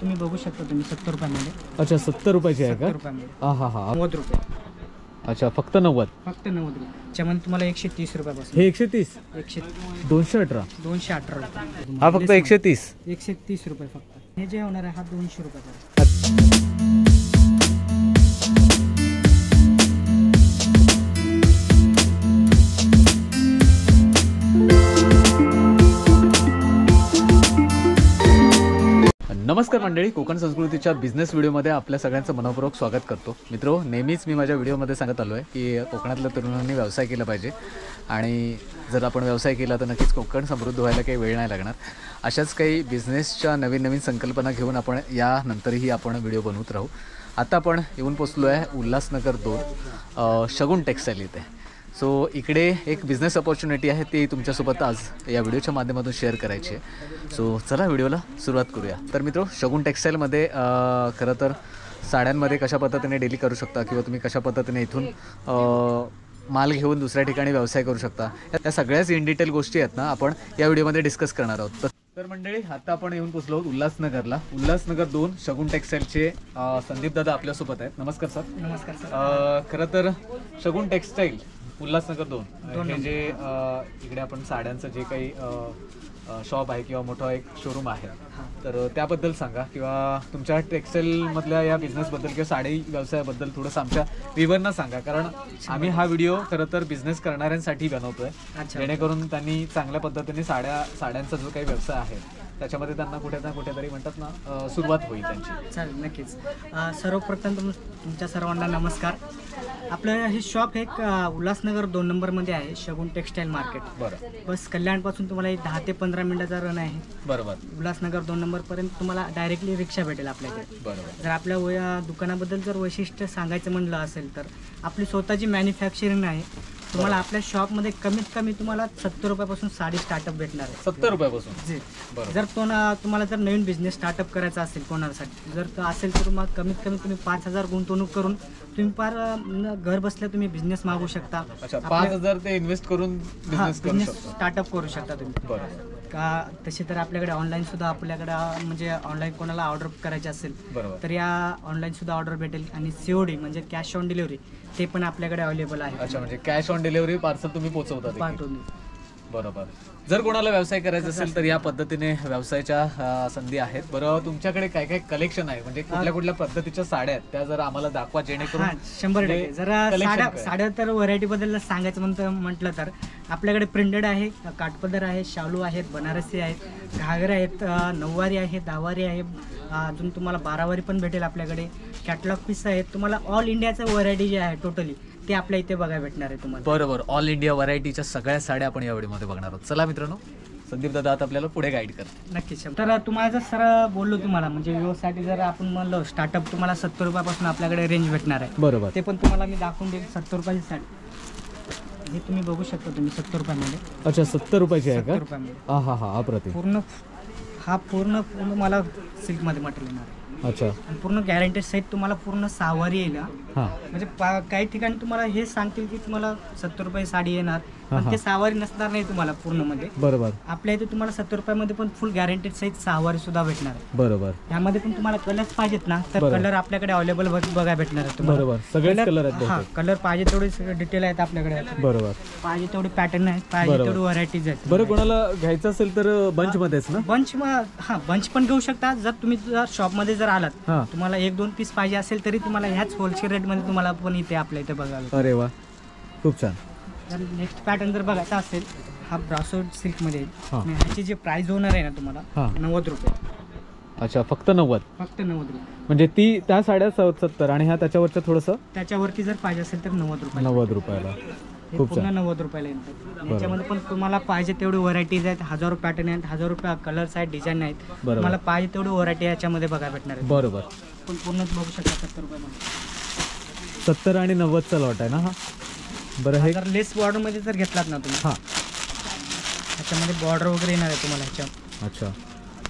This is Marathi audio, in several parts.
तुम्ही बघू शकता तुम्ही 70 रुपयामध्ये. अच्छा 70 रुपयाची आहे का? 70 रुपयामध्ये. हा हा हा 90 रुपये. अच्छा फक्त 90. फक्त 90 रुपये. त्याच्यामध्ये तुम्हाला 130 रुपयापासून. हे 130 218 218 रुपये. हा फक्त 130 130 रुपये फक्त. हे जे होणार आहे हा 200 रुपयाचा. नमस्कार मंडळी, कोकण संस्कृतीच्या बिझनेस व्हिडिओमध्ये आपल्या सगळ्यांचं मनपूर्वक स्वागत करतो. मित्रो, नेहमीच मी माझ्या व्हिडिओमध्ये सांगत आलो आहे की कोकणातल्या तरुणांनी व्यवसाय केला पाहिजे आणि जर आपण व्यवसाय केला तर नक्कीच कोकण समृद्ध व्हायला काही वेळ नाही लागणार. अशाच काही बिझनेसच्या नवीन संकल्पना घेऊन आपण यानंतरही आपण व्हिडिओ बनवत राहू. आता आपण येऊन पोचलो आहे उल्हासनगर 2 शगुन टेक्सटाईल इथे. सो इकडे एक बिझनेस अपॉर्च्युनिटी आहे, ती तुमच्यासोबत आज या व्हिडिओच्या माध्यमातून शेअर करायची आहे. सो चला व्हिडिओला सुरुवात करूया. तर मित्रो, शगुन टेक्सटाईलमध्ये खरं तर साड्यांमध्ये कशा पद्धतीने डील करू शकता किंवा तुम्ही कशा पद्धतीने इथून माल घेऊन दुसऱ्या ठिकाणी व्यवसाय करू शकता, या सगळ्याच इन डिटेल गोष्टी आहेत ना आपण या व्हिडिओमध्ये डिस्कस करणार आहोत. तर मंडळी, आता आपण येऊन पोचलो आहोत उल्हासनगरला. उल्हासनगर 2 शगुन टेक्सटाईलचे संदीप दादा आपल्यासोबत आहेत. नमस्कार सर. नमस्कार सर. खरं तर शगुन टेक्सटाईल उल्हासनगर 2 हे जे इकडे आपण साड्यांचं जे काही शॉप आहे किंवा मोठा एक शोरूम आहे, तर त्याबद्दल सांगा किंवा तुमच्या टेक्सटाईलमधल्या या बिझनेसबद्दल किंवा साडी व्यवसायाबद्दल थोडंसं आमच्या व्ह्युअरना सांगा. कारण आम्ही हा व्हिडिओ खरं तर बिझनेस करणाऱ्यांसाठी बनवतोय, जेणेकरून त्यांनी चांगल्या पद्धतीने साड्यांचा जो काही व्यवसाय आहे त्याच्यामध्ये त्यांना कुठे ना कुठेतरी म्हणतात ना सुरुवात होईल त्यांची. चालेल, नक्कीच. सर्वप्रथम तुमच्या सर्वांना नमस्कार. आपलं हे शॉप हे उल्हासनगर 2 नंबरमध्ये आहे, शगुन टेक्सटाईल मार्केट. बरं. बस कल्याणपासून तुम्हाला 10 ते 15 मिनिटाचा रन आहे. बरोबर. उल्हासनगर 2 नंबरपर्यंत तुम्हाला डायरेक्टली रिक्षा भेटेल आपल्याकडे. बरोबर. जर आपल्या दुकानाबद्दल जर वैशिष्ट्य सांगायचं म्हणलं असेल तर आपली स्वतःची मॅन्युफॅक्चरिंग आहे. तुम्हाला आपल्या शॉपमध्ये कमीत कमी तुम्हाला 70 रुपयापासून साडी स्टार्टअप भेटणार आहे. 70 रुपयापासून? जी. जर तुम्हाला जर नवीन बिझनेस स्टार्टअप करायचा असेल कोणासाठी जर असेल तर मग कमीत कमी तुम्ही 5000 गुंतवणूक करून तुम्ही फार घर बसल्या तुम्ही बिझनेस मागू शकता. 5000 ते इन्व्हेस्ट करून बिझनेस स्टार्टअप करू शकता तुम्ही. बरोबर. का तसे तर आपल्याकडे ऑनलाईन सुद्धा आपल्याकडे म्हणजे ऑनलाईन कोणाला ऑर्डर करायची असेल तर या ऑनलाईन सुद्धा ऑर्डर भेटेल आणि COD म्हणजे कॅश ऑन डिलिव्हरी ते पण आपल्याकडे अवेलेबल आहे. अच्छा, म्हणजे कॅश ऑन डिलिव्हरी पार्सल तुम्ही पोहोचवता? बरोबर. जर कोणाला व्यवसाय करायचा असेल तर या पद्धतीने व्यवसायाच्या संधी आहेत. बरं, तुमच्याकडे काय काय कलेक्शन आहे, म्हणजे कुठल्या कुठल्या पद्धतीच्या साड्या आहेत त्या जर आम्हाला दाखवा, जेणेकरून 100%. जर साड्या तर व्हरायटी बद्दल सांगायचं म्हटलं तर आपल्याकडे प्रिंटेड आहे, काठपदर आहे, शालू आहेत, बनारसी आहेत, घागरे आहेत, नऊवारी आहे, दहावारी आहे, अजून तुम्हाला 12वारी पण भेटेल आपल्याकडे. कॅटलॉग पीस आहेत. तुम्हाला ऑल इंडियाचं व्हरायटी जे आहे टोटली ते आपल्या इथे बघायला भेटणार आहे तुम्हाला. बरोबर. ऑल इंडिया व्हरायटीच्या सगळ्या साड्या आपण या व्हिडिओमध्ये बघणार आहोत. चला मित्रांनो, संदीप दादा आता आपल्याला पुढे गाईड करतात. नक्कीच. तर तुम्हाला जर सर बोललो तुम्हाला म्हणजे व्यवसायासाठी जर आपण म्हणलं स्टार्टअप तुम्हाला 70 रुपयापासून आपल्याकडे रेंज भेटणार आहे. बरोबर. ते पण तुम्हाला मी दाखवून देईल. 70 रुपयाची साडी हे तुम्ही बघू शकता तुम्ही 70 रुपयामध्ये. अच्छा, 70 रुपयाची आहे का? 70 रुपयामध्ये. हा हा अप्रतिम. पूर्ण मला सिल्कमध्ये मटेरियल येणार आहे. अच्छा. पूर्ण गॅरंटेड सहित तुम्हाला पूर्ण 6वारी येईल. म्हणजे काही ठिकाणी तुम्हाला हे सांगतील की तुम्हाला 70 रुपये साडी येणार, पण ते 6वारी नसणार नाही तुम्हाला पूर्ण मध्ये. बरोबर. आपल्या इथे तुम्हाला 70 रुपयामध्ये पण फुल गॅरंटेड सहित 6वारी सुद्धा भेटणार आहे. बरोबर. यामध्ये पण तुम्हाला कलर्स पाहिजेत ना तर कलर आपल्याकडे अवेलेबल बघायला भेटणार आहे तुम्हाला. बरोबर. सगळे कलर आहेत. कलर पाहिजे तेवढे सगळे डिटेल आहेत आपल्याकडे. बरोबर. पाहिजे तेवढे पॅटर्न आहेत, पाहिजे तेवढे व्हरायटीज आहेत. बरं, कोणाला घ्यायचं असेल तर बंच मध्येच ना? बंच पण घेऊ शकता. जर तुम्ही शॉप मध्ये जर आलात तुम्हाला 1-2 पीस पाहिजे असेल तरी तुम्हाला ह्याच होलसेल रेट मध्ये तुम्हाला पण इथे आपल्या इथे बघायला. अरे वा, खूप छान. जर नेक्स्ट पॅटर्न जर बघायचा असेल हा ब्रासो सिल्क मध्ये ह्याची जी प्राइस होणार आहे ना तुम्हाला 90 रुपये. अच्छा, फक्त 90? फक्त 90 रुपये. म्हणजे ती त्या साड्या 70 आणि ह्या त्याच्यावरच्या थोडंसं त्याच्यावरती जर पाहिजे असेल तर 90 रुपये. 90 रुपयाला. खूप छान. 90 रुपयाला येतात. याच्यामध्ये पण तुम्हाला पाहिजे तेवढी व्हरायटीज आहेत. हजारो पॅटर्न आहेत, हजारो कलर्स आहेत, डिझाईन आहेत. तुम्हाला पाहिजे तेवढी व्हरायटी याच्यामध्ये बघायला भेटणार आहे. बरोबर. पण पूर्णच बघू शकता 70 रुपयामध्ये. 70 आणि 90चा लॉट आहे ना हा? बरं. हे जर लेस बॉर्डर मध्ये जर घेतलात ना तुम्ही ह्याच्यामध्ये बॉर्डर वगैरे येणार आहे तुम्हाला ह्याच्या. अच्छा.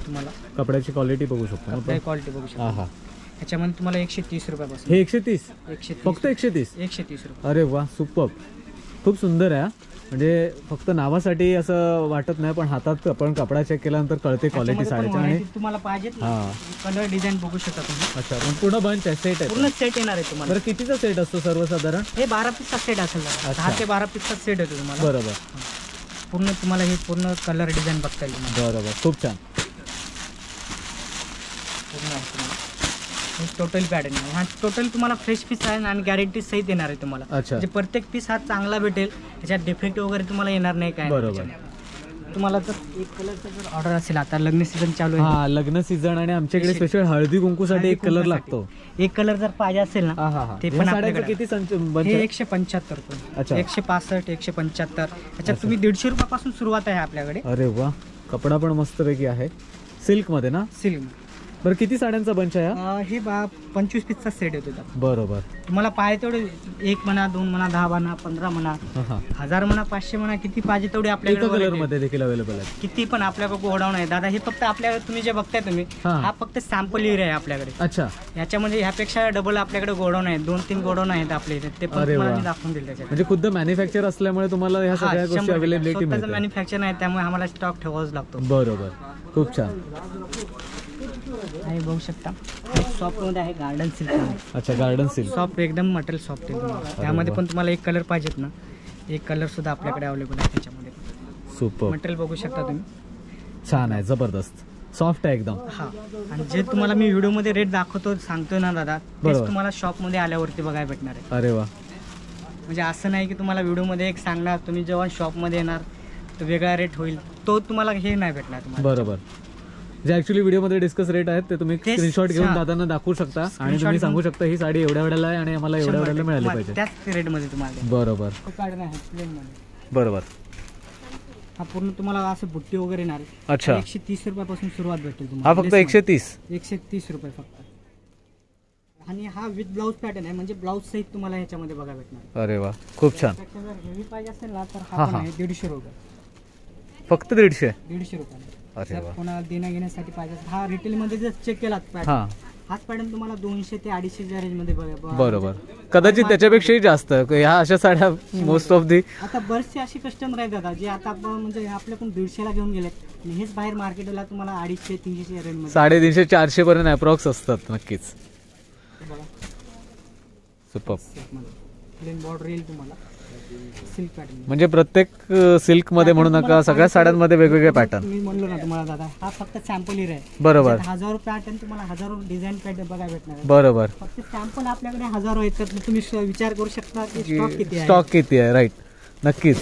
तुम्हाला कपड्याची क्वालिटी बघू शकता. क्वालिटी बघू शकता. ह्याच्यामध्ये तुम्हाला 130 रुपयापासून. हे 130? फक्त 130 रुपये. अरे वा, सुपर. खूप सुंदर आहे. म्हणजे फक्त नावासाठी असं वाटत नाही, पण हातात आपण कपडा चेक केल्यानंतर कळते क्वालिटी साडीच्या. आणि तुम्हाला पाहिजे कलर डिझाईन बघू शकता तुम्ही. अच्छा, पण पूर्ण बंच आहे, सेट आहे, पूर्ण सेट येणार आहे तुम्हाला. बरं कितीचा सेट असतो सर्वसाधारण? हे 12 पीसचा सेट असेल, 10 ते 12 पीसचा सेट येतो तुम्हाला. बरोबर. पूर्ण तुम्हाला हे पूर्ण कलर डिझाईन बघता येईल तुम्हाला. बरोबर, खूप छान. टोटल पॅटर्न आहे हा. टोटल तुम्हाला फ्रेश पीस आहे आणि गॅरंटी सहित येणार आहे तुम्हाला. अच्छा, म्हणजे प्रत्येक पीस हा चांगला भेटेल, त्याच्यात डिफेक्ट वगैरे तुम्हाला येणार नाही काय. बरोबर. तुम्हाला जर एक कलरचा जर ऑर्डर असेल, आता लग्न सीझन चालू आहे. हा, लग्न सीझन आणि आमच्याकडे स्पेशल हळदी कुंकूसाठी एक कलर लागतो. एक कलर जर पाहिजे असेल ना, ते पण आपल्याकडे किती संच? हे 175 रुपये, 165, 175. त्याच्यात तुम्ही 150 रुपयापासून सुरुवात आहे आपल्याकडे. अरे वा, कपडा पण मस्तपैकी आहे, सिल्क मध्ये ना? सिल्क. बरं किती साड्यांचा बंच आहे? हे 25 पीसचा सेट येतो. बरोबर. तुम्हाला पाहिजे तेवढे 1 म्हणा, 2 म्हणा, 10 म्हणा, 15 म्हणा, 1000 म्हणा, 500 म्हणा, किती पाहिजे तेवढे आपल्याकडे कलर मध्ये देखील अवेलेबल आहे. किती पण आपल्याकडे गोडाऊन आहे दादा. हे फक्त आपल्याकडे तुम्ही जे बघताय तुम्ही, हा फक्त सॅम्पल एरिया आहे आपल्याकडे. अच्छा, याच्यामध्ये ह्यापेक्षा डबल आपल्याकडे गोडाऊन आहे. 2-3 गोडाऊन आहेत आपले इथे, ते पण तुम्हाला मी दाखवून दिले. त्याच्यात म्हणजे खुद्द मॅन्युफॅक्चर असल्यामुळे तुम्हाला ह्या सगळ्या गोष्टी अवेलेबिलिटी मिळते. मॅन्युफॅक्चर नाही त्यामुळे आम्हाला स्टॉक ठेवावाच लागतो. बरोबर, खूप छान. हे बघू शकता, सॉफ्ट मध्ये आहे, गार्डन सिल्क. अच्छा, गार्डन सिल्क. सॉफ्ट, एकदम मटेरियल सॉफ्ट आहे. त्यामध्ये पण तुम्हाला एक कलर पाहिजेत ना, एक कलर सुद्धा आपल्याकडे अवेलेबल आहे त्याच्यामध्ये. सुपर मटेरियल बघू शकता तुम्ही, छान आहे, जबरदस्त सॉफ्ट आहे एकदम. हा, आणि जे तुम्हाला मी व्हिडिओ मध्ये रेट दाखवतो सांगतोय ना दादा, तेच तुम्हाला शॉप मध्ये आल्यावरती बघायला भेटणार आहे. अरे वा, म्हणजे असं नाही की तुम्हाला व्हिडिओ मध्ये एक सांगणार, तुम्ही जेव्हा शॉप मध्ये येणार तर वेगळा रेट होईल, तो तुम्हाला हे नाही भेटणार तुम्हाला. बरोबर. जे ऍक्च्युअली व्हिडिओ मध्ये डिस्कस रेट आहेत ते तुम्ही स्क्रीनशॉट घेऊन दादांना दाखवू शकता आणि तुम्ही सांगू शकता ही साडी एवढ्या वेळेला आहे आणि आम्हाला एवढ्या वेळेला मिळाली पाहिजे, त्याच रेट मध्ये तुम्हाला. बरोबर. काढणं आहे प्लेन मध्ये. बरोबर. हा पूर्ण तुम्हाला असं बुट्टी वगैरे येणार. अच्छा, 130 रुपयापासून सुरुवात भेटेल तुम्हाला. हा फक्त 130 रुपये फक्त. आणि हा विथ ब्लाउज पॅटर्न आहे, म्हणजे ब्लाउज सहित तुम्हाला ह्याच्यामध्ये बघायला भेटणार. अरे वा, खूप छान. जर हेवी पाहिजे असेल ना तर हा पण आहे 150 रुपये. फक्त 150 रुपये. अरे वा, कोणाला देण्या घेण्यासाठी पाहिजे, हा रिटेल मध्ये जर चेक केला पॅटर्न, हाच पॅटर्न तुम्हाला 200 ते 250 रेंज मध्ये बरोबर. कदाचित त्याच्यापेक्षाही जास्त. ह्या अशा साड्या मोस्ट ऑफ दी आता बरेचसे असे कस्टमर आहेत दादा, जे आता म्हणजे आपल्याकडून 150 घेऊन गेलेत, आणि हेच बाहेर मार्केटला तुम्हाला 250-300 रेंज मध्ये, 350-400 पर्यंत अप्रॉक्स असतात. नक्कीच. सुपर. प्लेन बॉर्डर येईल तुम्हाला, सिल्क पॅटर्न. म्हणजे प्रत्येक सिल्क मध्ये म्हणू नका, सगळ्या साड्यांमध्ये वेगवेगळे पॅटर्न. मी म्हणलो ना तुम्हाला दादा, हा फक्त सॅम्पल एरिया आहे. बरोबर. हजारो पॅटर्न तुम्हाला, हजारो डिझाईन पॅटर्न बघायला भेटणार. बरोबर. फक्त सॅम्पल आपल्याकडे हजारो आहेत, तर तुम्ही विचार करू शकता की स्टॉक किती आहे. स्टॉक किती आहे, राईट. नक्कीच.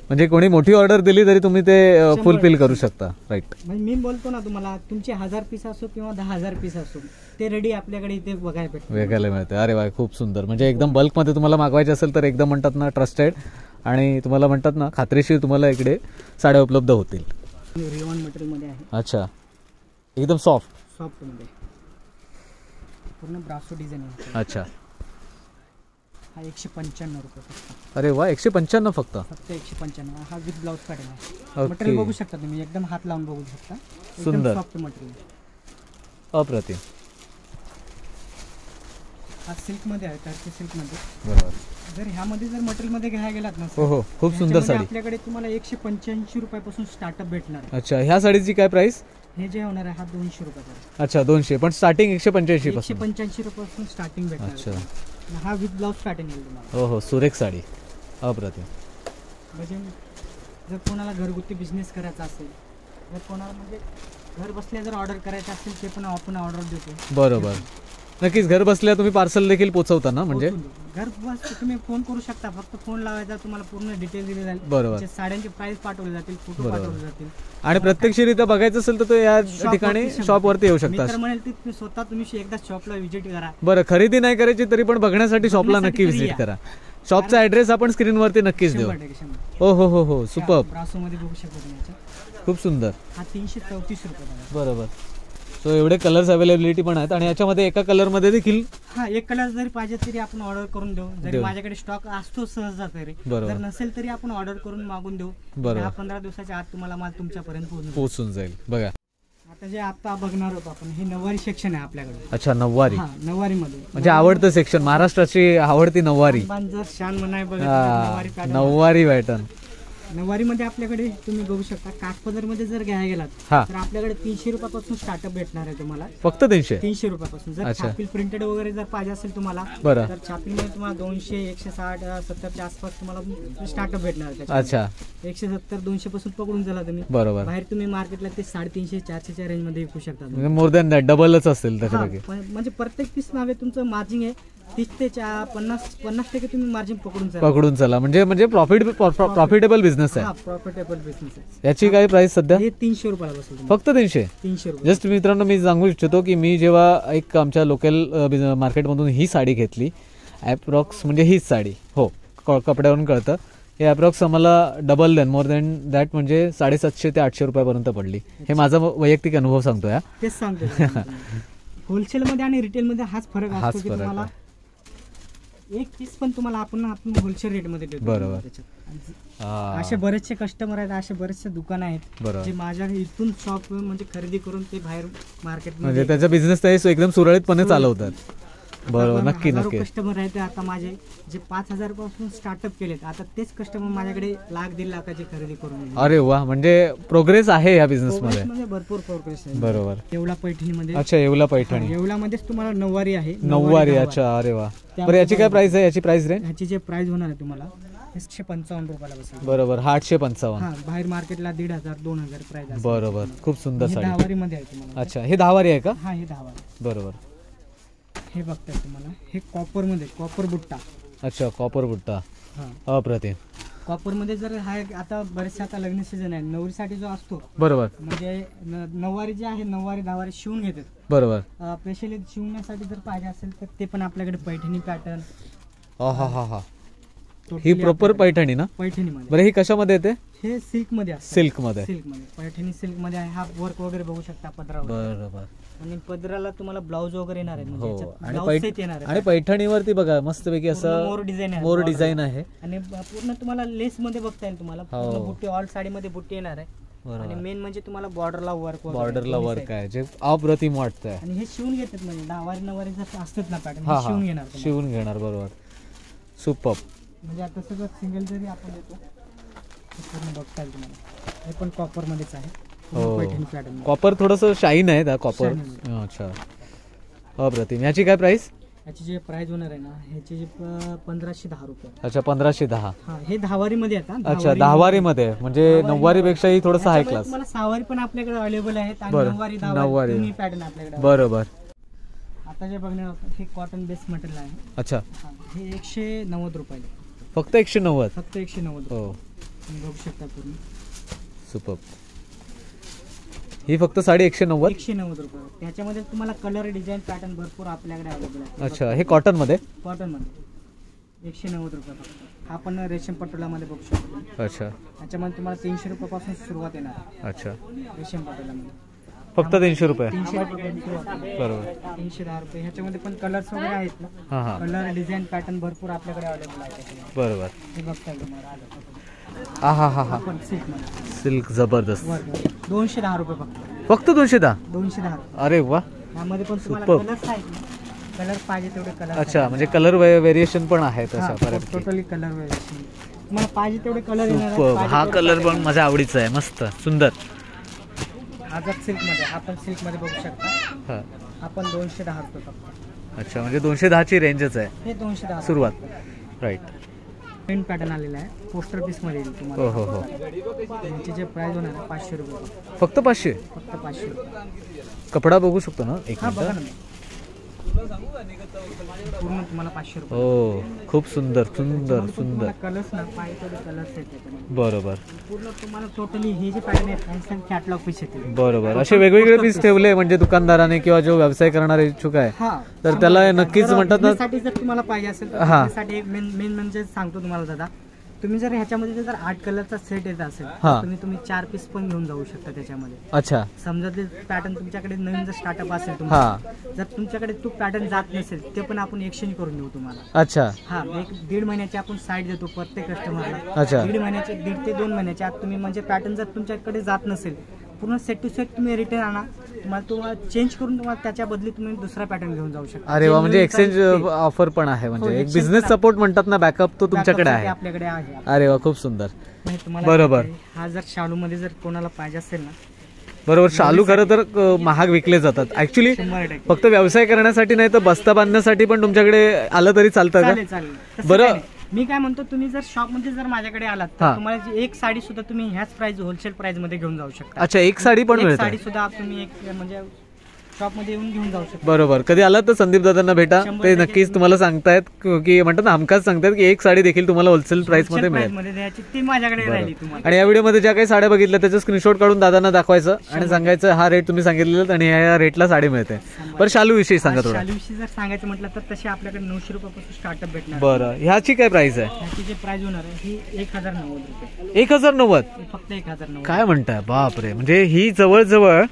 म्हणजे कोणी मोठी ऑर्डर दिली तरी तुम्ही ते फुलफिल करू शकता, राईट. म्हणजे मी बोलतो ना तुम्हाला, तुमचे 1000 पीस असो किंवा 10,000 पीस असो, ते रेडी आपल्याकडे इथे बघायला भेटतं, वेगळ्याला मिळते. अरे वा, खूप सुंदर. म्हणजे एकदम बल्कमध्ये तुम्हाला मागवायचे असेल तर एकदम म्हणतात ना ट्रस्टेड, आणि तुम्हाला म्हणतात ना खात्रीशीर तुम्हाला इकडे साड्या उपलब्ध होतील. रिओन मटेरियल मध्ये आहे. अच्छा, एकदम सॉफ्ट मध्ये पूर्ण ब्रासो डिझाईन आहे. अच्छा, हा 195 रुपये फक्त. अरे वा, 195 फक्त. 195. हा विथ ब्लाउज पॅटर्न आहे. मटेरियल बघू शकता तुम्ही, एकदम हात लावून बघू शकता. सुंदर सॉफ्ट मटेरियल, अप्रतिम. हा सिल्क मध्ये आहे, टर्की सिल्क मध्ये. बरोबर. जर ह्यामध्ये जर मटेरियल मध्ये घ्यायला गेलात ना, हो, खूप सुंदर साडी. आपल्याकडे तुम्हाला 185 रुपयापासून स्टार्टअप भेटणार आहे. अच्छा, ह्या साडीची काय प्राइस? हे जे होणार आहे हा 200 रुपयाचा. अच्छा, 200, पण स्टार्टिंग 185 पासून. 185 रुपयापासून स्टार्टिंग भेटणार. अच्छा, हा विथ ब्लाउज पॅटर्न येईल तुम्हाला. हो, सुरेख साडी, अप्रतिम. म्हणजे जर कोणाला घरगुती बिझनेस करायचा असेल, जर कोणाला म्हणजे घर बसल्या जर ऑर्डर करायचं असेल, ते पण आपण ऑर्डर देतो. बरोबर. नक्कीच, घर बसल्या तुम्ही पार्सल देखील पोहोचवता ना? म्हणजे घर बस तुम्ही फोन करू शकता, फक्त फोन लावायचा, तुम्हाला पूर्ण डिटेल दिले जाईल. बरोबर. साड्यांचे प्राइस पाठवले जातील, फोटो पाठवले जातील. आणि प्रत्यक्षरित्या बघायचं असेल तर या ठिकाणी शॉपवरती येऊ शकता. तर म्हणेल तुम्ही स्वतः तुम्ही एकदा शॉपला व्हिजिट करा. बरं, खरेदी नाही करायची तरी पण बघण्यासाठी शॉपला नक्की व्हिजिट करा. शॉपचा ऍड्रेस आपण स्क्रीनवरती नक्कीच देऊ. हो हो हो हो, सुपर. ब्रासो मध्ये बघू शकता तुम्ही, खूप सुंदर. हा 334 रुपये. बरोबर. सो एवढे कलर्स अवेलेबिलिटी पण आहेत, आणि याच्यामध्ये एका कलर मध्ये देखील हा एक कलर जरी पाहिजे तरी आपण ऑर्डर करून देऊ. जरी माझ्याकडे स्टॉक असतो सहजा तरी, जर नसेल तरी आपण ऑर्डर करून मागून देऊ. 10-15 दिवसाच्या आत तुम्हाला माल तुमच्यापर्यंत पोहोचून जाईल. बघा, हा आता जे आता बघणार होतो आपण हे नऊवारी सेक्शन आहे आपल्याकडे. अच्छा, नऊवारी. हा, नऊवारी मध्ये म्हणजे आवडतं सेक्शन, महाराष्ट्राची आवडती नऊवारी. जर शान म्हणाय नऊवारी पॅटर्न. नऊवारी पॅटर्न. नऊवारी मध्ये आपल्याकडे तुम्ही बघू शकता काठपदर मध्ये जर घ्यायला गेलात तर आपल्याकडे 300 रुपयापासून स्टार्टअप भेटणार आहे तुम्हाला. फक्त 300 रुपयापासून. जर छापील प्रिंटेड वगैरे जर पाहिजे असेल तुम्हाला तर छापील मध्ये तुम्हाला 200, 160, 70च्या आसपास तुम्हाला स्टार्टअप भेटणार आहे. अच्छा, 170, 200 पासून पकडून झाला तुम्ही. बरोबर. बाहेर तुम्ही मार्केटला ते 350, 400च्या रेंज मध्ये विकू शकता. म्हणजे मोर दॅन दॅट, डबलच असेल त्याच्यापैकी. म्हणजे प्रत्येक पीस मागे तुमचं मार्जिन आहे 30 ते 50% तुम्ही मार्जिन पकडून चला. म्हणजे प्रॉफिटेबल बिझनेस आहे. प्रॉफिटेबल बिझनेस आहे. याची काय प्राइस सध्या? हे 300 रुपयाला बसेल. फक्त 300 रुपये. जस्ट मित्रांनो, मी सांगू इच्छितो की मी जेव्हा एक आमच्या लोकल मार्केटमधून ही साडी घेतली, ॲप्रॉक्स म्हणजे हीच साडी, हो, कपड्यावरून कळतं, हे ॲप्रॉक्स आम्हाला डबल मोर दॅन दॅट म्हणजे 750 ते 800 रुपयापर्यंत पडली. हे माझा वैयक्तिक अनुभव सांगतो. या तेच सांगतो. होलसेल मध्ये आणि रिटेल मध्ये हाच फरक असतो की तुम्हाला एक पीस पण तुम्हाला आपण होलसेल रेट मध्ये देतो. बरोबर. असे बरेचसे कस्टमर आहेत, असे बरेचसे दुकान आहेत जे माझ्या इथून शॉप म्हणजे खरेदी करून ते बाहेर मार्केट म्हणजे त्याचा बिझनेस एकदम सुरळीतपणे चालवतात. बरोबर, नक्की नक्की. कस्टमर आहेत आता माझे जे 5000 पासून स्टार्टअप केलेत, आता तेच कस्टमर माझ्याकडे 1,00,000-1,50,000 लाखाची खरेदी करून. अरे वा, म्हणजे प्रोग्रेस आहे या बिझनेस मध्ये. भरपूर प्रोग्रेस आहे. बरोबर. येवला पैठणी मध्ये. अच्छा, येवला पैठणी. येवलामध्येच तुम्हाला नऊवारी आहे. नऊवारी. अच्छा, अरे वा. बरं, याची काय प्राइस आहे? याची प्राइस रेंज? याची जे प्राइस होणार आहे तुम्हाला 155 रुपयाला बसेल. बरोबर. 855. बाहेर मार्केटला 1,500-2,000 प्राइस. बरोबर. खूप सुंदर साडी. दहावारी मध्ये आहे तुम्हाला. अच्छा, हे दहावारी आहे का? हा, हे दहावारी. बरोबर. हे बघताय तुम्हाला, हे कॉपर मध्ये, कॉपर बुट्टा. अच्छा, कॉपर बुट्टा. अप्रतिम. कॉपर मध्ये जर हा आता बरेचसे आता लग्न सीझन आहे, नवरीसाठी जो असतो. बरोबर. म्हणजे नऊवारी जे आहे, नऊवारी दहावारी शिवून घेतात. बरोबर. स्पेशली शिवण्यासाठी जर पाहिजे असेल तर ते पण आपल्याकडे पैठणी पॅटर्न. हा, ही प्रॉपर पैठणी ना? पैठणी मध्ये. बरं, ही कशामध्ये येते? हे सिल्क मध्ये असते. सिल्क मध्ये. पैठणी सिल्क मध्ये आहे. हा वर्क वगैरे बघू शकता पदरावर. बरोबर. आणि पदराला तुम्हाला ब्लाउज वगैरे येणार आहे. आणि पैठणीवरती बघा मस्तपैकी असं मोर डिझाईन आहे. आणि पूर्ण तुम्हाला लेस मध्ये बघता येईल. तुम्हाला बुट्टी, ऑल साडी मध्ये बुट्टी येणार आहे. आणि मेन म्हणजे तुम्हाला बॉर्डरला वर्क आहे जे अप्रतिम वाटतंय. आणि हे शिवून घेतात. म्हणजे दहावारी नऊवारी जर असतात ना पॅटर्न, शिवून घेणार. बरोबर. सुपर. म्हणजे आता सगळं सिंगल जरी आपण देतो बघता येईल तुम्हाला. हे पण कॉपर मध्येच आहे. कॉपर थोडस शाईन आहे त्या कॉपर. अच्छा, अप्रतिम. याची काय प्राइस? याची जे प्राइस होणार आहे ना, ह्याची 1510 रुपये. अच्छा, 1510. हे दहावारी मध्ये येतात. अच्छा, दहावारी मध्ये म्हणजे नऊवारी पेक्षा ही थोडस हाय क्लास. मला सहावारी पण आपल्याकडे अवेलेबल आहेत आणि नऊवारी पॅटर्न आपल्याकडे. बरोबर. आता जे बघणार हे कॉटन बेस मटेरियल आहे. अच्छा, हे 190 रुपये. फक्त 190. फक्त 190. हो, बघू शकता पूर्ण. सुपर. ही फक्त साडी 190 रुपये. त्याच्यामध्ये तुम्हाला कलर, डिझाईन, पॅटर्न भरपूर आपल्याकडे अवेलेबल आहे. अच्छा, हे कॉटन मध्ये 190 रुपये फक्त. हा पण रेशम पटोलामध्ये बघू शकतो. अच्छा, त्याच्यामध्ये तुम्हाला 300 रुपयापासून सुरुवात येणार. अच्छा, रेशम पटोलामध्ये फक्त 300 रुपये. 300 रुपयापासून सुरुवात. बरोबर. 310 रुपये. ह्याच्यामध्ये पण कलर्स वगैरे आहेत ना. कलर, डिझाईन, पॅटर्न भरपूर आपल्याकडे अवेलेबल आहे. बरोबर. हे बघता तुम्हाला. हा, सिल्क जबरदस्त. 210 रुपये फक्त 210. 210. अरे वा. यामध्ये पण तुम्हाला कलर्स आहेत. कलर पाहिजे तेवढे कलर. अच्छा, म्हणजे कलर व्हेरिएशन पण आहे तशा. टोटली कलर व्हेरिएशन तुम्हाला पाहिजे तेवढे कलर येणार. हा कलर पण माझ्या आवडीचा आहे. मस्त सुंदर. आझाद सिल्क मध्ये, आपण सिल्क मध्ये बघू शकता. आपण 210 रुपये फक्त. अच्छा, म्हणजे 210 ची रेंजच आहे. हे 210 सुरुवात. राईट. प्रिंट पॅटर्न आलेला आहे. पोस्टर पीस मध्ये येईल तुम्हाला. हो. याची जे प्राइस होणार आहे 500 रुपये. फक्त 500. फक्त 500 रुपये. कपडा बघू शकतो ना एक मिनिट. पूर्ण तुम्हाला 500 रुपये. हो, खूप सुंदर सुंदर सुंदर. कलर्स ना पाहिजे तेवढे कलर्स आहेत. बरोबर. पूर्ण तुम्हाला टोटली हे जे पॅटर्न आहे फॅन्सी कॅटलॉग पीस येतील. बरोबर. असे वेगवेगळे पीस ठेवले म्हणजे दुकानदाराने किंवा जो व्यवसाय करणारे इच्छुक आहे तर त्याला नक्कीच म्हणतात ना. त्यासाठी जर तुम्हाला पाहिजे असेल तर त्यासाठी एक मेन म्हणजे सांगतो तुम्हाला दादा, तुम्ही जर ह्याच्यामध्ये जर 8 कलरचा सेट येत असेल तर तुम्ही 4 पीस पण घेऊन जाऊ शकता त्याच्यामध्ये. अच्छा, समजा ते पॅटर्न तुमच्याकडे नवीन जर स्टार्टअप असेल जर तुमच्याकडे तो पॅटर्न जात नसेल ते पण आपण एक्सचेंज करून देऊ तुम्हाला. अच्छा, हा, 1-1.5 महिन्याची आपण साईड देतो प्रत्येक कस्टमरला. 1.5 महिन्याचे, 1.5 ते 2 महिन्याच्या आत तुम्ही म्हणजे पॅटर्न जर तुमच्याकडे जात नसेल पूर्ण सेट टू सेट तुम्ही रिटर्न आणा, तुम्हाला चेंज करून तुम्हाला त्याच्या बदली तुम्ही दुसरा पॅटर्न घेऊन जाऊ शकता. अरे वा, म्हणजे एक्सचेंज ऑफर पण आहे, म्हणजे एक बिझनेस सपोर्ट म्हणतात ना, बॅकअप तो तुमच्याकडे आहे. आपल्याकडे आहे. अरे वा, खूप सुंदर. तुम्हाला बरोबर. हा जर शालू मध्ये जर कोणाला पाहिजे असेल ना, बरोबर, शालू खरं तर महाग विकले जातात ऍक्च्युली, फक्त व्यवसाय करण्यासाठी नाही तर बस्ता बांधण्यासाठी पण तुमच्याकडे आलं तरी चालतं का? चालेल. बरं, मी काय म्हणतो, तुम्ही जर शॉप मध्ये जर माझ्याकडे आलात तर तुम्हाला एक साडी सुद्धा तुम्ही ह्याच प्राइस होलसेल प्राइस मध्ये घेऊन जाऊ शकता. अच्छा, एक साडी पण मिळते? साडी सुद्धा तुम्ही एक म्हणजे शॉप मध्ये येऊन घेऊन जाऊ शकता. बरोबर. कधी आलात तर संदीप दादांना भेटा, ते नक्कीच तुम्हाला सांगतायत की म्हणतात ना, हमखास सांगतात की एक साडी देखील तुम्हाला होलसेल प्राइस मध्ये मिळेल. ती माझ्याकडे राहिली तुम्हाला. आणि या व्हिडिओमध्ये ज्या काही साड्या बघितल्या त्याचं स्क्रीनशॉट काढून दादांना दाखवायचं आणि सांगायचं हा रेट तुम्ही सांगितलेला आणि या रेटला साडी मिळते. बरं, शालू विषयी सांगा थोडं. शालू विषयी जर सांगायचं म्हटलं तर तशी आपल्याकडे 900 रुपयापासून स्टार्टअप भेटणार. बरं, ह्याची काय प्राइस आहे? ह्याची जे प्राइस होणार आहे ही 1090 रुपये. 1090? फक्त 1090. काय म्हणताय, बापरे. म्हणजे ही जवळजवळ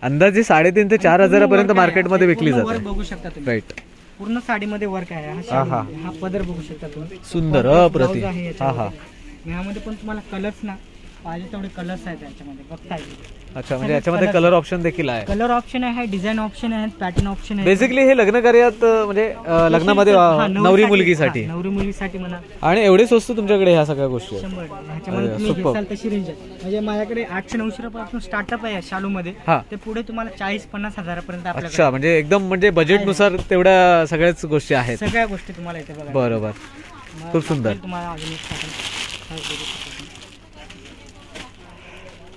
अंदाजे 3,500 ते 4,000 मार्केटमध्ये विकली जाते. बघू शकता तुम्ही, राईट. पूर्ण साडीमध्ये वर्क आहे. हा पदर बघू शकता तुम्ही, सुंदर, अप्रतिम. यामध्ये पण तुम्हाला कलर्स ना पाहिजे तेवढे कलर्स आहेत याच्यामध्ये, बघताय. अच्छा, म्हणजे याच्यामध्ये कलर ऑप्शन देखील आहे? कलर ऑप्शन आहे, डिझाईन ऑप्शन आहे, पॅटर्न ऑप्शन आहे. बेसिकली हे लग्न कार्यात म्हणजे लग्नामध्ये नवरी मुलगीसाठी म्हणा. आणि एवढे स्वस्त तुमच्याकडे ह्या सगळ्या गोष्टी? ह्याच्यामध्ये तुम्ही घेसाल तशी रेंज आहे. म्हणजे माझ्याकडे 800-900 रुपयापासून स्टार्टअप आहे शालू मध्ये, ते पुढे तुम्हाला 40-50 हजारापर्यंत. अच्छा, म्हणजे एकदम म्हणजे बजेटनुसार तेवढ्या सगळ्याच गोष्टी आहेत, सगळ्या गोष्टी तुम्हाला इथे बघा. बरोबर, खूप सुंदर. तुम्हाला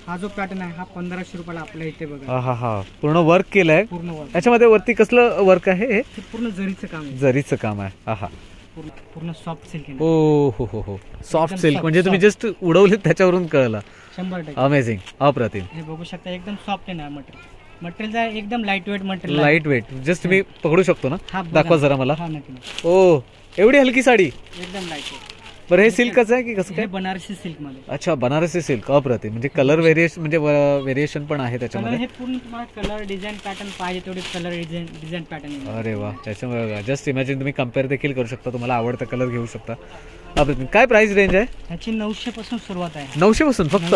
हा जो पॅटर्न आहे हा 1500 रुपयाला आपल्या इथे बघा. हा पूर्ण वर्क केलंय. पूर्ण वर्क. याच्यामध्ये वरती कसलं वर्क आहे? हे पूर्ण जरीचं काम आहे. जरीचं काम आहे. हा पूर्ण सॉफ्ट सिल्क आहे. हो, सॉफ्ट सिल्क. म्हणजे तुम्ही जस्ट उडवले त्याच्यावरून कळलं. 100%. अमेझिंग, अप्रतिम. हे बघू शकता, एकदम सॉफ्ट आहे ना मटेरियल एकदम light weight material. Light weight, just मी पकडू शकतो ना? दाखवा जरा मला. ओ, एवढी हलकी साडी, एकदम लाईट वेट. बरं, हे सिल्कच आहे की कसं काय? बनारसी सिल्क मध्ये. अच्छा, बनारसी सिल्क, अप्रतिम. म्हणजे कलर व्हेरिएशन पण आहे त्याच्यामध्ये. हे पूर्ण तुम्हाला कलर डिझाईन पॅटर्न पाहिजे तेवढे कलर डिझाईन पॅटर्न. अरे वा, त्याच्यामुळे जस्ट इमॅजिन तुम्ही कम्पेअर देखील करू शकता, तुम्हाला आवडता कलर घेऊ शकता. अप्रतिम. काय प्राइस रेंज आहे ह्याची? 900 पासून सुरुवात आहे. 900 पासून फक्त?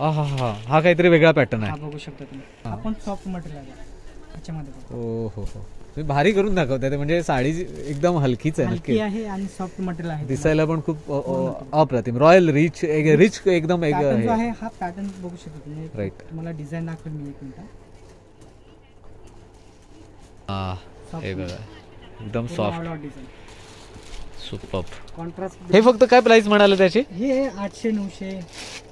हा काहीतरी वेगळा पॅटर्न आहे. बघू शकता तुम्ही, आपण सॉफ्ट मटेरियल आहे त्याच्यामध्ये. हो, तुम्ही भारी करून दाखवताय. म्हणजे साडी एकदम हलकीच आहे आणि सॉफ्ट मटेरियल आहे, दिसायला पण खूप अप्रतिम. रॉयल रिच एकदम आहे. हा पॅटर्न बघू शकता तुम्ही. राईट. तुम्हाला डिझाईन दाखवेल मी एक मिनिट. हे बघा, एकदम सॉफ्ट, डिझाईन, सुपर्ब. कॉन्ट्रास्ट. हे फक्त काय प्राइस म्हणाले त्याची? हे 800, 900,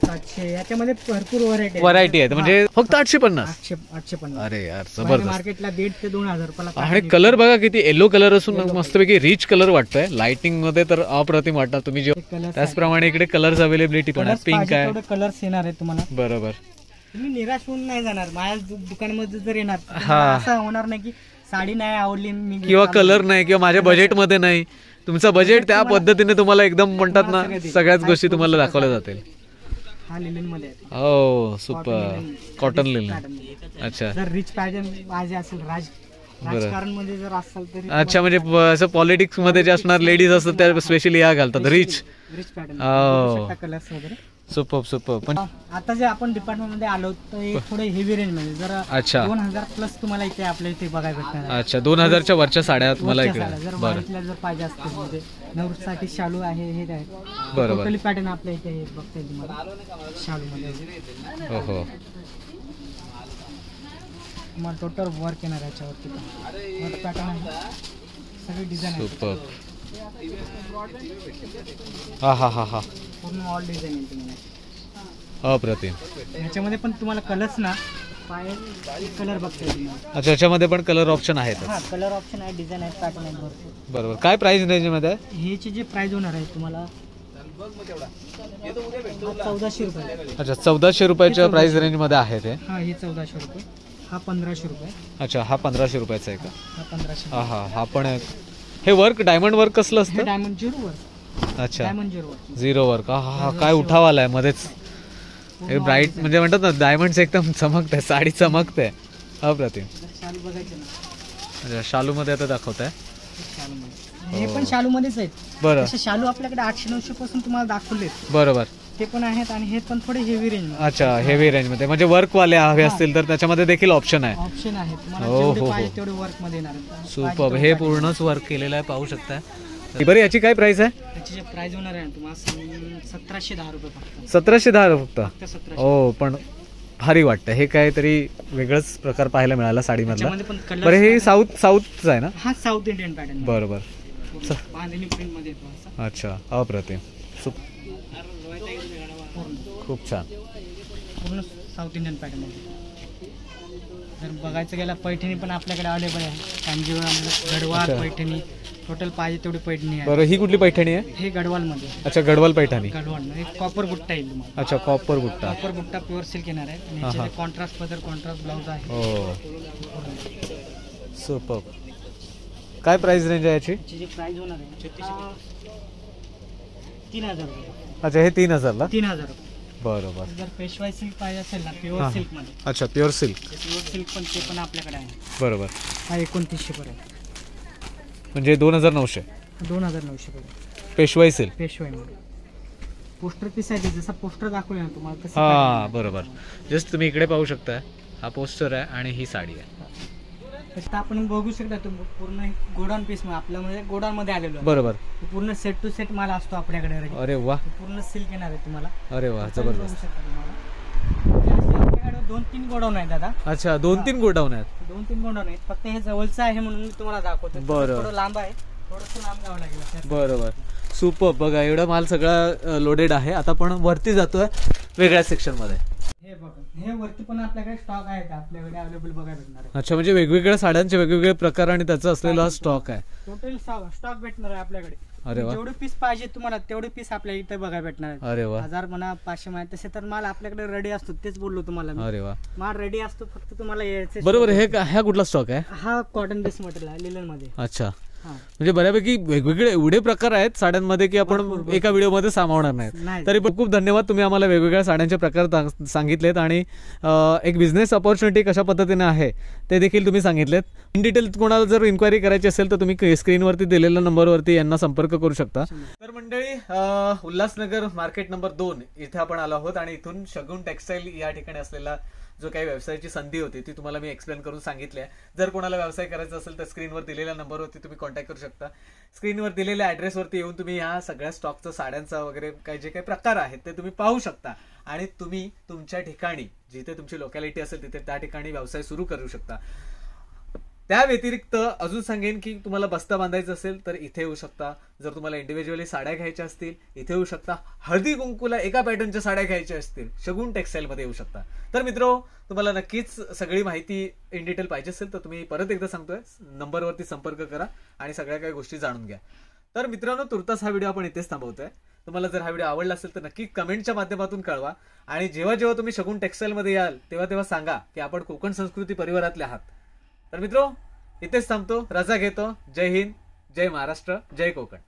700 याच्यामध्ये भरपूर व्हरायटी आहे. म्हणजे फक्त 850? 850. अरे यार, जबरदस्त. मार्केटला 1,500 ते 2,000 रुपयाला. आणि कलर बघा किती येलो कलर असून मस्तपैकी रिच कलर वाटतोय. लाइटिंग मध्ये तर अप्रतिम वाटणार तुम्ही जे. त्याचप्रमाणे इकडे कलर्स अवेलेबिलिटी पण आहे. पिंक आहे, कलर्स येणार आहे तुम्हाला. बरोबर. तुम्ही निराश होऊन नाही जाणार. माझ्या दुकानामध्ये जर येणार असं होणार नाही की साडी नाही आवडली किंवा कलर नाही किंवा माझ्या बजेटमध्ये नाही. तुमचं बजेट त्या पद्धतीने तुम्हाला एकदम म्हणतात ना, सगळ्याच गोष्टी तुम्हाला दाखवल्या जातील. हा लिनन मध्ये आहे. हो, सुपर. Cotton linen. अच्छा, जर रिच पाहिजे असेल, राजकारण मध्ये जर असेल तर. अच्छा, म्हणजे असं पॉलिटिक्स मध्ये जे असणार लेडीज असतात त्या स्पेशली या घालतात. रिच पॅटर्न, कलर्स वगैरे. सुपर. पण आता जे आपण डिपार्टमेंट मध्ये आलो तर थोडे हेवी रेंज मध्ये जरा. अच्छा, 2000 प्लस तुम्हाला इथे आपल्या इथे बघायला भेटणार. अच्छा, 2000च्या वरच्या साड्या तुम्हाला इकडे. बरं, जर पाहिजे असतील म्हणजे नवरीसाठी शालू आहे, हे आहे. बरोबर. टोटली पॅटर्न आपल्या इथे बघता येईल तुम्हाला शालू मध्ये. हो, तुम्हाला टोटल वर्क येणार याच्यावरती. वर्क पॅटर्न आहे, सगळे डिझाईन आहे. सुपर. हा पूर्ण ऑल डिझाईन आहे तुम्हाला. अप्रतिम. याच्यामध्ये पण तुम्हाला कलर्स ना कलर बघता येईल. अच्छा, याच्यामध्ये पण कलर ऑप्शन आहेत? कलर ऑप्शन आहे, डिझाईन आहे, पॅटर्न आहे भरपूर. बरोबर. काय प्राइस रेंज मध्ये आहे? ह्याची जे प्राइस होणार आहे तुम्हाला 1400 रुपये. अच्छा, 1400 रुपयाच्या प्राइस रेंज मध्ये आहे ते. हे 1400 रुपये. हा 1500 रुपये. अच्छा, हा 1500 रुपयाचा आहे का? हा 1500. हा पण हे वर्क डायमंड वर्क कसलं असतं? Diamond zero work. अच्छा, diamond zero work. Zero work. काय उठावाला आहे मध्येच. हे ब्राईट म्हणजे म्हणतात ना, डायमंड्स एकदम चमकते, साडी चमकते. अप्रतिम. शालू बघायचे ना. अच्छा, शालू मध्ये आता दाखवताय. हे पण शालू मध्येच आहेत. बरं. शालू आपल्याकडे 800-900 पासून तुम्हाला दाखवले. बरोबर. ते पण आहेत आणि हे पण थोडे हेवी रेंज अच्छा, हेवी रेंज मध्ये म्हणजे वर्क वाले हवे असतील तर त्याच्यामध्ये देखील ऑप्शन आहे. ऑप्शन आहे तुम्हाला हो, जेवढे हो, पाहिजे हो. तेवढे वर्क मध्ये येणार आहेत. सुपर. हे पूर्णच वर्क केलेलं आहे, पाहू शकता. बरं, याची काय प्राइस आहे? त्याची जे प्राइस होणार आहे तुम्हाला 1710 रुपये फक्त. 1710 फक्त. फक्त 1700. हो, पण भारी वाटतं. हे काहीतरी वेगळंच प्रकार पाहायला मिळाला साडीमधला. त्याच्यामध्ये पण कलर. बरं, हे साऊथचं आहे ना? हा साऊथ इंडियन पॅटर्न. बरोबर. बांधणी प्रिंट मध्ये येतो असा. अच्छा, अप्रतिम. खूप छान. पूर्ण साऊथ इंडियन पॅटर्न मध्ये. जर बघायचं गेला पैठणी पण आपल्याकडे अवेलेबल आहे. कांजीवरम, गडवाल, पैठणी टोटल पाहिजे तेवढी पैठणी आहे. बरं, ही कुठली पैठणी आहे? हे गडवाल मध्ये. अच्छा, गडवाल पैठणी. गडवाल एक कॉपर बुट्टा येईल तुम्हाला. अच्छा, कॉपर बुट्टा. कॉपर बुट्टा प्युअर सिल्क येणार आहे आणि याचे कॉन्ट्रास्ट पदर, कॉन्ट्रास्ट ब्लाउज आहे. हो, सुपर. काय प्राइस रेंज आहे याची? याची जी प्राइस होणार आहे 3000 रुपये. अच्छा, हे 3000 ला. 3000 रुपये. बरोबर. जर पेशवाई सिल्क पाहिजे असेल ना, प्युअर सिल्क मध्ये. अच्छा, प्युअर सिल्क. प्युअर सिल्क पण ते पण आपल्याकडे आहे. बरोबर. हा 2900 पर्यंत. म्हणजे 2900. 2900 पर्यंत पेशवाई सिल्क. पेशवाई मध्ये पोस्टर पीस आहे. जसा पोस्टर दाखवला ना तुम्हाला तसं. हा, बरोबर. जस्ट तुम्ही इकडे पाहू शकता, हा पोस्टर आहे आणि ही साडी आहे. तसं आपण बघू शकता तुम्ही पूर्ण गोडाऊन पीस मध्ये आपल्यामध्ये गोडाऊन मध्ये आलेलो आहे. बरोबर. पूर्ण सेट टू सेट माल असतो आपल्याकडे. अरे वा. पूर्ण सिल्क येणार आहे तुम्हाला. अरे वा, जबरदस्त. आपल्याकडे 2-3 गोडाऊन आहेत दादा. अच्छा, 2-3 गोडाऊन आहेत. 2-3 गोडाऊन आहेत. फक्त हे जवळचं आहे म्हणून मी तुम्हाला दाखवतो. बरं. थोडं लांब आहे, थोडंसं लांब जावं लागेल. बरोबर. सुपर. बघा, एवढा माल सगळा लोडेड आहे. आता आपण वरती जातोय वेगळ्या सेक्शन मध्ये. हे बघा, हे वरती पण आपल्याकडे स्टॉक आहे, आपल्याकडे अवेलेबल बघायला भेटणार आहे. अच्छा, म्हणजे वेगवेगळ्या साड्यांचे वेगवेगळे प्रकार आणि त्याचा असलेला स्टॉक आहे. टोटल स्टॉक भेटणार आहे आपल्याकडे. अरे वा. जेवढे पीस पाहिजे तुम्हाला तेवढे पीस आपल्या इथे बघायला भेटणार आहे. अरे वा. 1000 म्हणा, 500 म्हणा, तसे तर माल आपल्याकडे रेडी असतो. तेच बोललो तुम्हाला मी. अरे वा. माल रेडी असतो, फक्त तुम्हाला यायचे. बरोबर. हे ह्या कुठला स्टॉक आहे? हा कॉटन बेस मटेरियल आहे, लिलन मध्ये. अच्छा, म्हणजे बऱ्यापैकी वेगवेगळे एवढे प्रकार आहेत साड्यांमध्ये की आपण एका व्हिडिओमध्ये सामावणार नाहीत. तरी खूप धन्यवाद, तुम्ही आम्हाला वेगवेगळ्या साड्यांचे प्रकार सांगितलेत आणि एक बिझनेस ऑपॉर्च्युनिटी कशा पद्धतीने आहे ते देखील तुम्ही सांगितलेत. इन डिटेल कोणाला जर इन्क्वायरी करायची असेल तर तुम्ही स्क्रीनवरती दिलेल्या नंबरवरती यांना संपर्क करू शकता. तर मंडळी, उल्हासनगर मार्केट नंबर 2 इथे आपण आलो आहोत आणि इथून शगुन टेक्सटाईल या ठिकाणी असलेला जो काही व्यवसायाची संधी होती ती तुम्हाला मी एक्सप्लेन करून सांगितली आहे. जर कोणाला व्यवसाय करायचा असेल तर स्क्रीनवर दिलेल्या नंबरवरती तुम्ही कॉन्टॅक्ट करू शकता. स्क्रीनवर दिलेल्या ॲड्रेसवरती येऊन तुम्ही ह्या सगळ्या स्टॉकचा, साड्यांचा वगैरे काही जे काही प्रकार आहेत ते तुम्ही पाहू शकता आणि तुम्ही तुमच्या ठिकाणी जिथे तुमची लोकॅलिटी असेल तिथे त्या ठिकाणी व्यवसाय सुरू करू शकता. त्या व्यतिरिक्त अजून सांगेन की तुम्हाला बस्ता बांधायचा असेल तर इथे येऊ शकता. जर तुम्हाला इंडिव्हिज्युअली साड्या घ्यायच्या असतील इथे येऊ शकता. हळदी कुंकूला एका पॅटर्नच्या साड्या घ्यायच्या असतील शगुन टेक्सटाईल मध्ये येऊ शकता. तर मित्रो, तुम्हाला नक्कीच सगळी माहिती इन डिटेल पाहिजे असेल तर तुम्ही परत एकदा सांगतोय, नंबरवरती संपर्क करा आणि सगळ्या काही गोष्टी जाणून घ्या. तर मित्रांनो, तुर्तास हा व्हिडिओ आपण इथेच थांबवतोय. तुम्हाला जर हा व्हिडिओ आवडला असेल तर नक्की कमेंटच्या माध्यमातून कळवा आणि जेव्हा जेव्हा तुम्ही शगुन टेक्सटाईल मध्ये याल तेव्हा सांगा की आपण कोकण संस्कृती परिवारातले आहात. तर मित्रो, इथेच थांबतो, रजा घेतो. जय हिंद, जय महाराष्ट्र, जय कोकण.